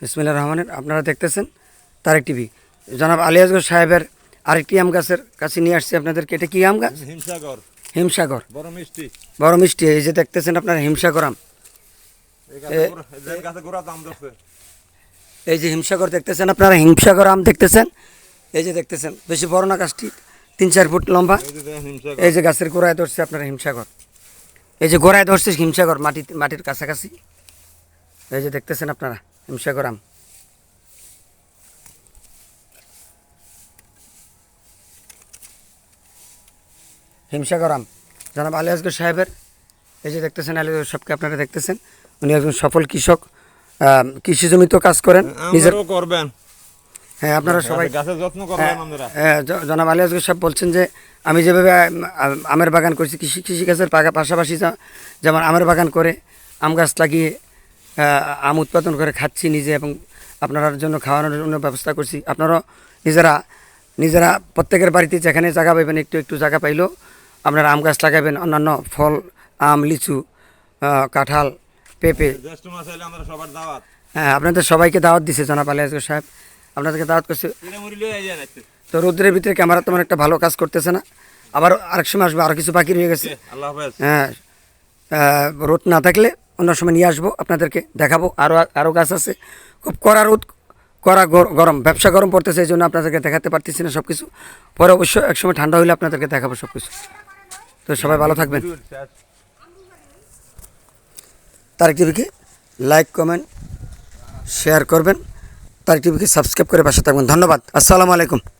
বিসমিল্লাহির রহমানির রহিম। আপনারা দেখতেছেন তারেক টিভি। জনাব আলী আসগর সাহেবের আরেকটি আম গাছের কাছে নিয়ে আসছি আপনাদেরকে। এটা কি আম গাছ? হিমসাগর। হিমসাগর, বড় মিষ্টি। বড় মিষ্টি। এই যে দেখতেছেন আপনারা হিমসাগর আম। এই যে হিমসাগর দেখতেছেন আপনারা, হিমসাগর আম দেখতেছেন। এই যে দেখতেছেন বেশি বড় না গাছটি, 3-4 ফুট লম্বা। এই যে গাছের গোড়ায় ধরছে আপনারা হিমসাগর। এই যে গোড়ায় ধরছে হিমসাগর, মাটির কাছাকাছি। এই যে দেখতেছেন আপনারা হিমসাগর আম। হিমসাগর আম জনাব আলী আসগর সাহেবের। এই যে দেখতেছেন আলী সাহেবকে আপনারা দেখতেছেন, উনি একজন সফল কৃষক, কৃষি জমিতেও কাজ করেন, নিজের করবেন। হ্যাঁ, আপনারা সবাই গাছের যত্ন করবেন আপনারা। জনাব আলী আসগর সাহেব বলছেন যে আমি যেভাবে আমের বাগান করছি, কৃষিকাজের পাশাপাশি যেমন আমের বাগান করে আম গাছ লাগিয়ে আম উৎপাদন করে খাচ্ছি নিজে, এবং আপনার জন্য খাওয়ানোর জন্য ব্যবস্থা করছি। আপনারাও নিজেরা প্রত্যেকের বাড়িতে যেখানে জায়গা পাইবেন, একটু জায়গা পাইলেও আপনারা আম গাছ লাগাবেন। অন্যান্য ফল, আম, লিচু, কাঁঠাল, পেঁপে। হ্যাঁ, আপনাদের সবাইকে দাওয়াত দিছে জনাব আলী আসগর সাহেব, আপনাদেরকে দাওয়াত করছে। তো রোদ্রের ভিতরে ক্যামেরা তেমন একটা ভালো কাজ করতেছে না, আবার আরেক সময় আসবো, আরও কিছু বাকি রয়ে গেছে। হ্যাঁ, রোদ না থাকলে অন্য সময় নিয়ে আসবো, আপনাদেরকে দেখাবো। আরও গাছ আছে। খুব কড়া রোদ, কড়া গরম, ব্যবসা গরম পড়তেছে, এই জন্য আপনাদেরকে দেখাতে পারতেছি না সব কিছু। পরে অবশ্য একসময় ঠান্ডা হলে আপনাদেরকে দেখাবো সব কিছু। তো সবাই ভালো থাকবেন। তারেক টিভিকে লাইক, কমেন্ট, শেয়ার করবেন। তারেক টিভিকে সাবস্ক্রাইব করে পাশে থাকবেন। ধন্যবাদ। আসসালামু আলাইকুম।